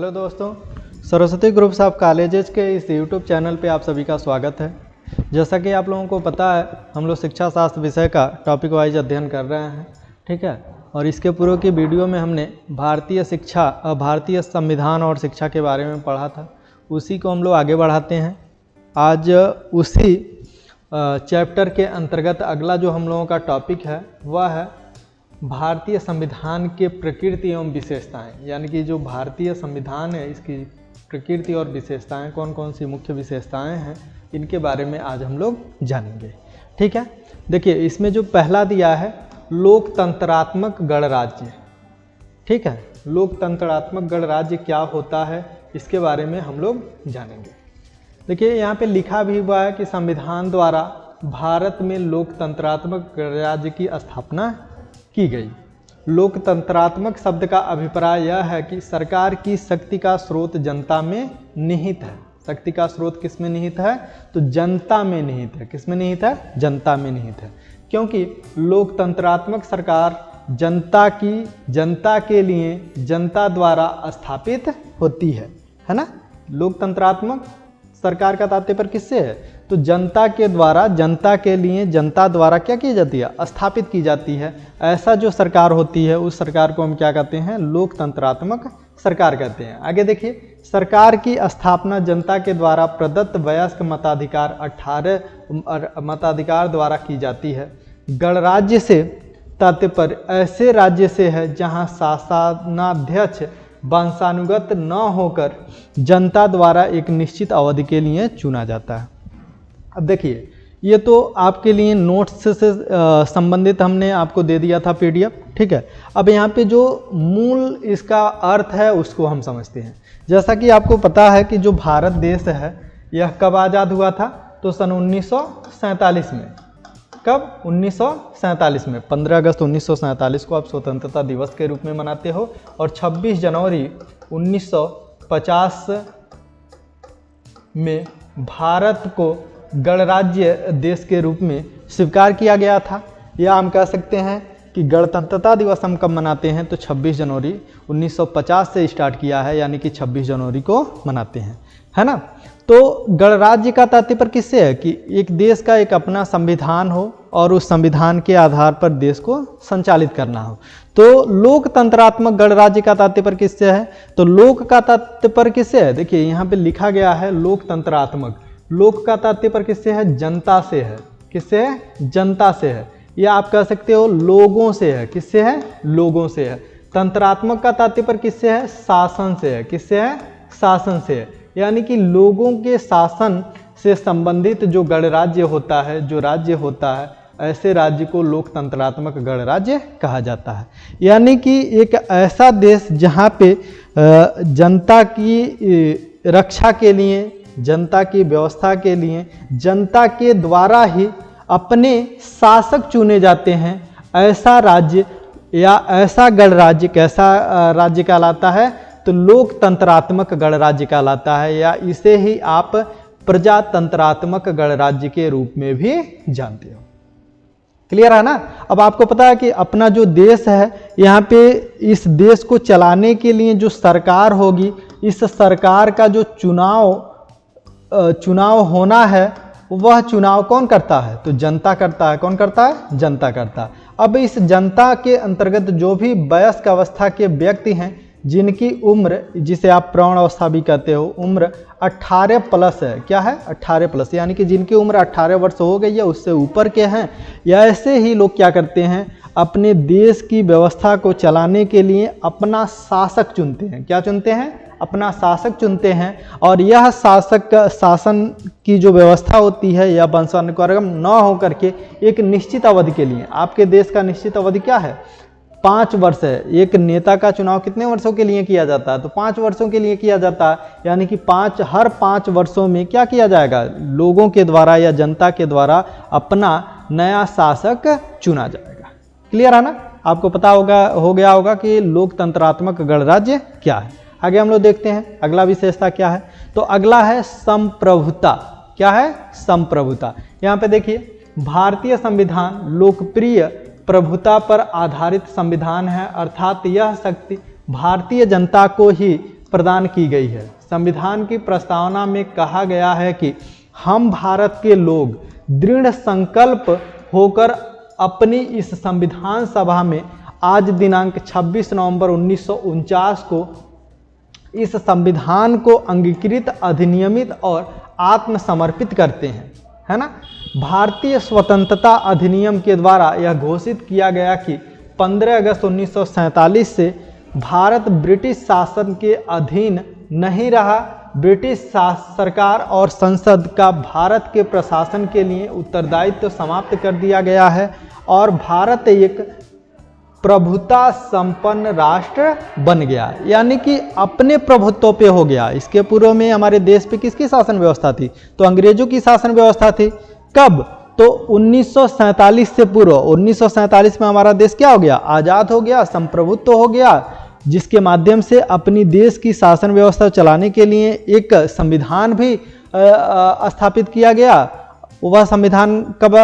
Hello दोस्तों, Saraswati groups of colleges के इस यूट्यूब चैनल पे आप सभी का स्वागत है। जैसा कि आप लोगों को पता है, हम लोग शिक्षा शास्त्र विषय का टॉपिक वाइज अध्ययन कर रहे हैं, ठीक है। और इसके पूर्व की वीडियो में हमने भारतीय संविधान और शिक्षा के बारे में पढ़ा था, उसी को हम लोग आगे बढ़ाते हैं। आज उसी चैप्टर के अंतर्गत अगला जो हम लोगों का टॉपिक है वह है भारतीय संविधान के प्रकृति एवं विशेषताएं, यानी कि जो भारतीय संविधान है इसकी प्रकृति और विशेषताएं, कौन कौन सी मुख्य विशेषताएं हैं, इनके बारे में आज हम लोग जानेंगे, ठीक है। देखिए, इसमें जो पहला दिया है लोकतंत्रात्मक गणराज्य, ठीक है। लोकतंत्रात्मक गणराज्य क्या होता है इसके बारे में हम लोग जानेंगे। देखिए, यहाँ पे लिखा भी हुआ है कि संविधान द्वारा भारत में लोकतंत्रात्मक गणराज्य की स्थापना की गई। लोकतंत्रात्मक शब्द का अभिप्राय यह है कि सरकार की शक्ति का स्रोत जनता में निहित है। शक्ति का स्रोत किस में निहित है? तो जनता में निहित है। किस में निहित है? जनता में निहित है। क्योंकि लोकतंत्रात्मक सरकार जनता के लिए जनता द्वारा स्थापित होती है ना। लोकतंत्रात्मक सरकार का तात्पर्य किससे है? तो जनता के द्वारा, जनता के लिए जनता द्वारा क्या की जाती है? स्थापित की जाती है। ऐसा जो सरकार होती है उस सरकार को हम क्या कहते हैं? लोकतंत्रात्मक सरकार कहते हैं। आगे देखिए, सरकार की स्थापना जनता के द्वारा प्रदत्त वयस्क मताधिकार 18 मताधिकार द्वारा की जाती है। गणराज्य से तात्पर्य ऐसे राज्य से है जहां शासनाध्यक्ष वंशानुगत न होकर जनता द्वारा एक निश्चित अवधि के लिए चुना जाता है। अब देखिए, ये तो आपके लिए नोट्स से संबंधित हमने आपको दे दिया था पीडीएफ, ठीक है। अब यहाँ पे जो मूल इसका अर्थ है उसको हम समझते हैं। जैसा कि आपको पता है कि जो भारत देश है यह कब आज़ाद हुआ था? तो सन 1947 में। कब? 1947 में। 15 अगस्त 1947 को आप स्वतंत्रता दिवस के रूप में मनाते हो, और 26 जनवरी 1950 में भारत को गणराज्य देश के रूप में स्वीकार किया गया था। या हम कह सकते हैं कि गणतंत्रता दिवस हम कब मनाते हैं? तो 26 जनवरी 1950 से स्टार्ट किया है, यानी कि 26 जनवरी को मनाते हैं, है ना। तो गणराज्य का तात्पर्य किससे है? कि एक देश का एक अपना संविधान हो और उस संविधान के आधार पर देश को संचालित करना हो। तो लोकतंत्रात्मक गणराज्य का तात्पर्य किससे है? तो लोक का तात्पर्य किससे है? देखिए, यहाँ पे लिखा गया है लोकतंत्रात्मक। लोक का तात्पर्य किससे है? जनता से है। किससे है? जनता से है। या आप कह सकते हो लोगों से है। किससे है? लोगों से है। तंत्रात्मक का तात्पर्य किससे है? शासन से है। किससे है? शासन से है। यानी कि लोगों के शासन से संबंधित जो गणराज्य होता है, जो राज्य होता है, ऐसे राज्य को लोकतंत्रात्मक गणराज्य कहा जाता है। यानी कि एक ऐसा देश जहाँ पे जनता की रक्षा के लिए, जनता की व्यवस्था के लिए जनता के द्वारा ही अपने शासक चुने जाते हैं, ऐसा राज्य या ऐसा गणराज्य कैसा राज्य कहलाता है? तो लोकतंत्रात्मक गणराज्य कहलाता है, या इसे ही आप प्रजातंत्रात्मक गणराज्य के रूप में भी जानते हो। क्लियर है ना। अब आपको पता है कि अपना जो देश है, यहाँ पे इस देश को चलाने के लिए जो सरकार होगी, इस सरकार का जो चुनाव होना है, वह चुनाव कौन करता है? तो जनता करता है। कौन करता है? जनता करता है। अब इस जनता के अंतर्गत जो भी वयस्क अवस्था के व्यक्ति हैं, जिनकी उम्र, जिसे आप प्रौढ़ अवस्था भी कहते हो, उम्र 18 प्लस है। क्या है? 18 प्लस, यानी कि जिनकी उम्र 18 वर्ष हो गई है, उससे ऊपर के हैं, या ऐसे ही लोग क्या करते हैं? अपने देश की व्यवस्था को चलाने के लिए अपना शासक चुनते हैं। क्या चुनते हैं? अपना शासक चुनते हैं। और यह शासन की जो व्यवस्था होती है या वंशानुक्रम न होकर के एक निश्चित अवधि के लिए, आपके देश का निश्चित अवधि क्या है? 5 वर्ष है। एक नेता का चुनाव कितने वर्षों के लिए किया जाता है? तो 5 वर्षों के लिए किया जाता है। यानी कि हर 5 वर्षों में क्या किया जाएगा? लोगों के द्वारा या जनता के द्वारा अपना नया शासक चुना जाएगा। क्लियर है ना। आपको पता हो गया होगा कि लोकतंत्रात्मक गणराज्य क्या है। आगे हम लोग देखते हैं अगला विशेषता क्या है। तो अगला है संप्रभुता। क्या है? संप्रभुता। यहाँ पे देखिए, भारतीय संविधान लोकप्रिय प्रभुता पर आधारित संविधान है, अर्थात यह शक्ति भारतीय जनता को ही प्रदान की गई है। संविधान की प्रस्तावना में कहा गया है कि हम भारत के लोग दृढ़ संकल्प होकर अपनी इस संविधान सभा में आज दिनांक 26 नवंबर 1949 को इस संविधान को अंगीकृत, अधिनियमित और आत्मसमर्पित करते हैं, है ना। भारतीय स्वतंत्रता अधिनियम के द्वारा यह घोषित किया गया कि 15 अगस्त 1947 से भारत ब्रिटिश शासन के अधीन नहीं रहा। ब्रिटिश सरकार और संसद का भारत के प्रशासन के लिए उत्तरदायित्व समाप्त कर दिया गया है और भारत एक प्रभुता संपन्न राष्ट्र बन गया, यानी कि अपने प्रभुत्व पे हो गया। इसके पूर्व में हमारे देश पे किसकी शासन व्यवस्था थी? तो अंग्रेजों की शासन व्यवस्था थी। कब? तो 1947 से पूर्व। 1947 में हमारा देश क्या हो गया? आज़ाद हो गया, संप्रभुत्व हो गया, जिसके माध्यम से अपनी देश की शासन व्यवस्था चलाने के लिए एक संविधान भी स्थापित किया गया। वह संविधान कब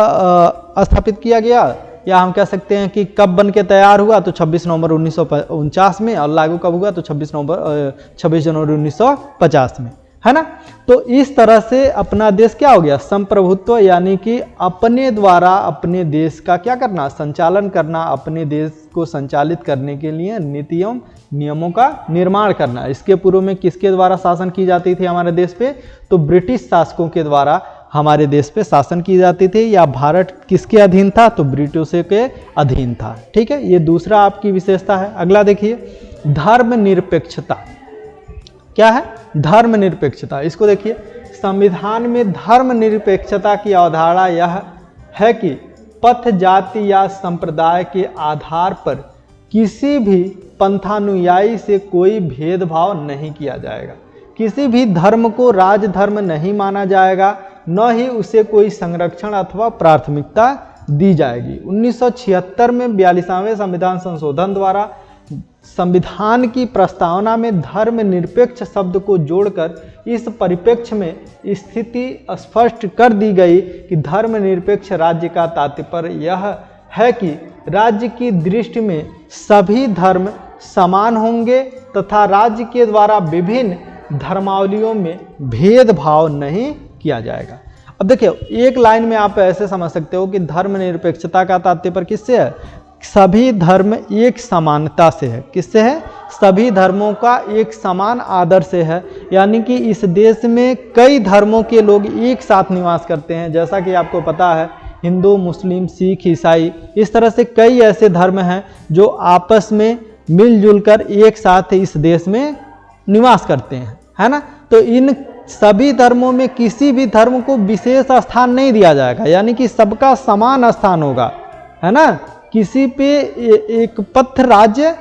स्थापित किया गया, या हम कह सकते हैं कि कब बन के तैयार हुआ? तो 26 नवंबर 1949 में, और लागू कब हुआ? तो 26 जनवरी 1950 में, है ना। तो इस तरह से अपना देश क्या हो गया? संप्रभुत्व, यानी कि अपने द्वारा अपने देश का क्या करना? संचालन करना, अपने देश को संचालित करने के लिए नीतियों नियमों का निर्माण करना। इसके पूर्व में किसके द्वारा शासन की जाती थी हमारे देश पे? तो ब्रिटिश शासकों के द्वारा हमारे देश पे शासन की जाती थी। या भारत किसके अधीन था? तो ब्रिटिशों के अधीन था। ठीक है, ये दूसरा आपकी विशेषता है। अगला देखिए, धर्मनिरपेक्षता। क्या है? धर्मनिरपेक्षता। इसको देखिए, संविधान में धर्मनिरपेक्षता की अवधारणा यह है कि पथ, जाति या संप्रदाय के आधार पर किसी भी पंथानुयायी से कोई भेदभाव नहीं किया जाएगा। किसी भी धर्म को राजधर्म नहीं माना जाएगा, न ही उसे कोई संरक्षण अथवा प्राथमिकता दी जाएगी। 1976 में 42वें संविधान संशोधन द्वारा संविधान की प्रस्तावना में धर्मनिरपेक्ष शब्द को जोड़कर इस परिप्रेक्ष्य में स्थिति स्पष्ट कर दी गई कि धर्मनिरपेक्ष राज्य का तात्पर्य यह है कि राज्य की दृष्टि में सभी धर्म समान होंगे तथा राज्य के द्वारा विभिन्न धर्मावलियों में भेदभाव नहीं किया जाएगा। अब देखिए, एक लाइन में आप ऐसे समझ सकते हो कि धर्मनिरपेक्षता का तात्पर्य किससे है? सभी धर्म एक समानता से है। किससे है? सभी धर्मों का एक समान आदर से है। यानी कि इस देश में कई धर्मों के लोग एक साथ निवास करते हैं। जैसा कि आपको पता है, हिंदू, मुस्लिम, सिख, ईसाई, इस तरह से कई ऐसे धर्म हैं जो आपस में मिलजुल कर एक साथ इस देश में निवास करते हैं, है ना। तो इन सभी धर्मों में किसी भी धर्म को विशेष स्थान नहीं दिया जाएगा, यानी कि सबका समान स्थान होगा, है ना। किसी पे एक पथ राज्य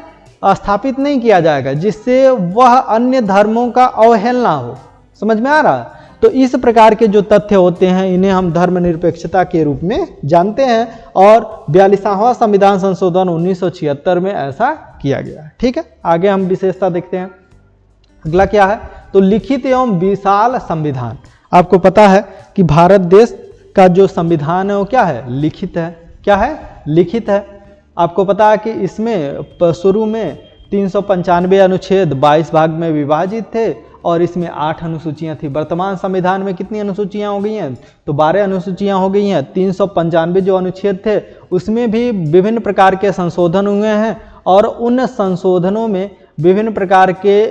स्थापित नहीं किया जाएगा जिससे वह अन्य धर्मों का अवहेलना हो। समझ में आ रहा? तो इस प्रकार के जो तथ्य होते हैं इन्हें हम धर्मनिरपेक्षता के रूप में जानते हैं, और 42वां संविधान संशोधन 1976 में ऐसा किया गया। ठीक है, आगे हम विशेषता देखते हैं। अगला क्या है? तो लिखित एवं विशाल संविधान। आपको पता है कि भारत देश का जो संविधान है वो क्या है? लिखित है। क्या है? लिखित है। आपको पता है कि इसमें शुरू में 395 अनुच्छेद 22 भाग में विभाजित थे और इसमें 8 अनुसूचियां थी। वर्तमान संविधान में कितनी अनुसूचियां हो गई हैं? तो 12 अनुसूचियां हो गई हैं। 395 जो अनुच्छेद थे उसमें भी विभिन्न प्रकार के संशोधन हुए हैं, और उन संशोधनों में विभिन्न प्रकार के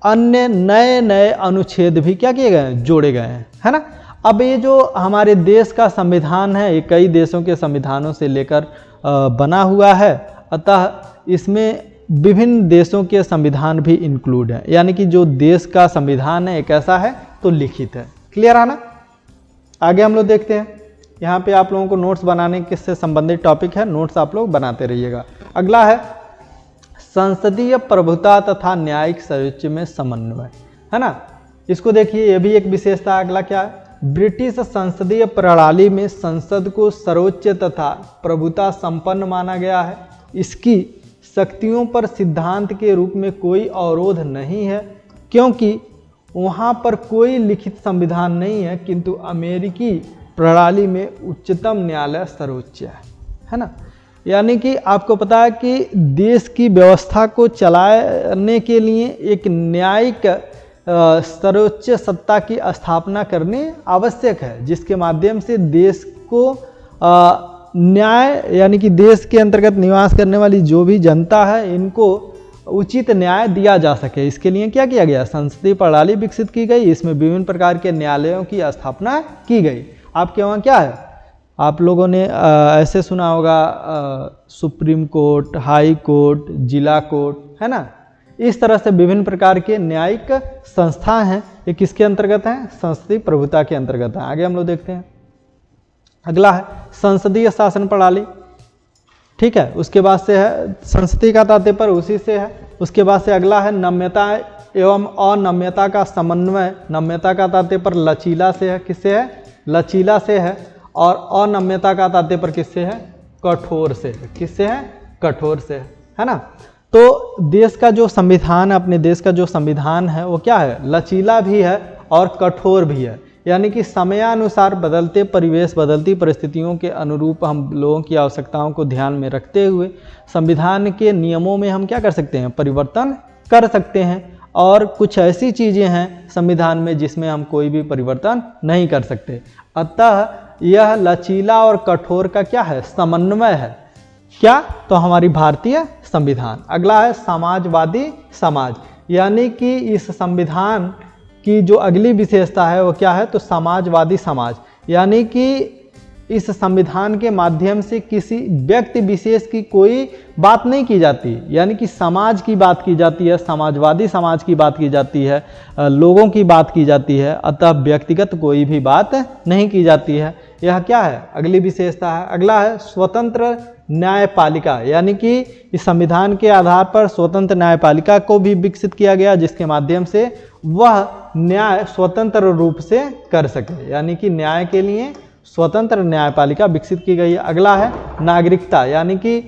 अन्य नए नए अनुच्छेद भी क्या किए गए हैं? जोड़े गए हैं, है ना। अब ये जो हमारे देश का संविधान है ये कई देशों के संविधानों से लेकर बना हुआ है, अतः इसमें विभिन्न देशों के संविधान भी इंक्लूड है। यानी कि जो देश का संविधान है एक ऐसा है तो लिखित है। क्लियर है ना? आगे हम लोग देखते हैं। यहाँ पे आप लोगों को नोट्स बनाने के से संबंधित टॉपिक है, नोट्स आप लोग बनाते रहिएगा। अगला है संसदीय प्रभुता तथा न्यायिक सर्वोच्च में समन्वय, है ना। इसको देखिए, ये भी एक विशेषता। अगला क्या है? ब्रिटिश संसदीय प्रणाली में संसद को सर्वोच्च तथा प्रभुता संपन्न माना गया है। इसकी शक्तियों पर सिद्धांत के रूप में कोई अवरोध नहीं है, क्योंकि वहाँ पर कोई लिखित संविधान नहीं है, किंतु अमेरिकी प्रणाली में उच्चतम न्यायालय सर्वोच्च है ना। यानी कि आपको पता है कि देश की व्यवस्था को चलाने के लिए एक न्यायिक सर्वोच्च सत्ता की स्थापना करनी आवश्यक है, जिसके माध्यम से देश को न्याय यानी कि देश के अंतर्गत निवास करने वाली जो भी जनता है इनको उचित न्याय दिया जा सके। इसके लिए क्या किया गया, संसदीय प्रणाली विकसित की गई, इसमें विभिन्न प्रकार के न्यायालयों की स्थापना की गई। आपके वहाँ क्या है, आप लोगों ने ऐसे सुना होगा सुप्रीम कोर्ट, हाई कोर्ट, जिला कोर्ट, है ना। इस तरह से विभिन्न प्रकार के न्यायिक संस्था हैं, ये किसके अंतर्गत हैं, संसदीय प्रभुता के अंतर्गत है। आगे हम लोग देखते हैं, अगला है संसदीय शासन प्रणाली। ठीक है, उसके बाद से है संसदीय का तात्पर्य उसी से है। उसके बाद से अगला है नम्यता एवं अनम्यता का समन्वय। नम्यता का तात्पर्य लचीला से है, किससे है, लचीला से है। और अनम्यता का तात्पर्य किससे है, कठोर से है, किससे है, कठोर से है ना। तो देश का जो संविधान, अपने देश का जो संविधान है वो क्या है, लचीला भी है और कठोर भी है। यानी कि समयानुसार बदलते परिवेश, बदलती परिस्थितियों के अनुरूप हम लोगों की आवश्यकताओं को ध्यान में रखते हुए संविधान के नियमों में हम क्या कर सकते हैं, परिवर्तन कर सकते हैं। और कुछ ऐसी चीज़ें हैं संविधान में जिसमें हम कोई भी परिवर्तन नहीं कर सकते। अतः यह लचीला और कठोर का क्या है, समन्वय है। क्या, तो हमारी भारतीय संविधान। अगला है समाजवादी समाज। यानी कि इस संविधान की जो अगली विशेषता है वो क्या है, तो समाजवादी समाज। यानी कि इस संविधान के माध्यम से किसी व्यक्ति विशेष की कोई बात नहीं की जाती, यानी कि समाज की बात की जाती है, समाजवादी समाज की बात की जाती है, लोगों की बात की जाती है। अतः व्यक्तिगत कोई भी बात नहीं की जाती है। यह क्या है, अगली विशेषता है। अगला है स्वतंत्र न्यायपालिका। यानी कि इस संविधान के आधार पर स्वतंत्र न्यायपालिका को भी विकसित किया गया, जिसके माध्यम से वह न्याय स्वतंत्र रूप से कर सके। यानी कि न्याय के लिए स्वतंत्र न्यायपालिका विकसित की गई है। अगला है नागरिकता। यानी कि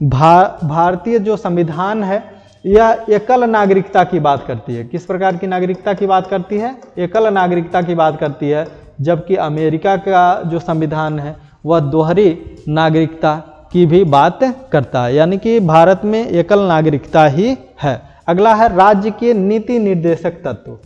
भारतीय जो संविधान है यह एकल नागरिकता की बात करती है। किस प्रकार की नागरिकता की बात करती है, एकल नागरिकता की बात करती है। जबकि अमेरिका का जो संविधान है वह दोहरी नागरिकता की भी बात करता है। यानी कि भारत में एकल नागरिकता ही है। अगला है राज्य के नीति निर्देशक तत्व।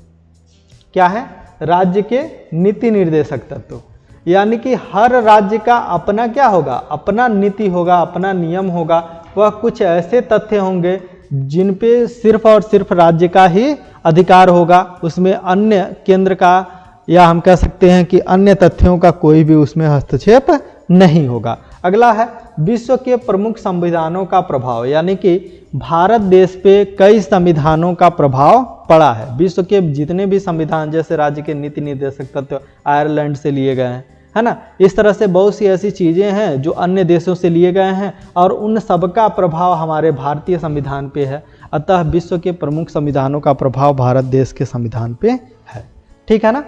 क्या है, राज्य के नीति निर्देशक तत्व। यानी कि हर राज्य का अपना क्या होगा, अपना नीति होगा, अपना नियम होगा। वह कुछ ऐसे तथ्य होंगे जिन पे सिर्फ और सिर्फ राज्य का ही अधिकार होगा, उसमें अन्य केंद्र का या हम कह सकते हैं कि अन्य तथ्यों का कोई भी उसमें हस्तक्षेप नहीं होगा। अगला है विश्व के प्रमुख संविधानों का प्रभाव। यानी कि भारत देश पे कई संविधानों का प्रभाव पड़ा है। विश्व के जितने भी संविधान, जैसे राज्य के नीति निर्देशक तत्व आयरलैंड से लिए गए हैं, है ना। इस तरह से बहुत सी ऐसी चीज़ें हैं जो अन्य देशों से लिए गए हैं और उन सबका प्रभाव हमारे भारतीय संविधान पे है। अतः विश्व के प्रमुख संविधानों का प्रभाव भारत देश के संविधान पे है। ठीक है ना।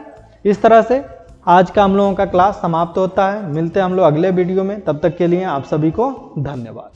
इस तरह से आज का हम लोगों का क्लास समाप्त होता है। मिलते हैं हम लोग अगले वीडियो में, तब तक के लिए आप सभी को धन्यवाद।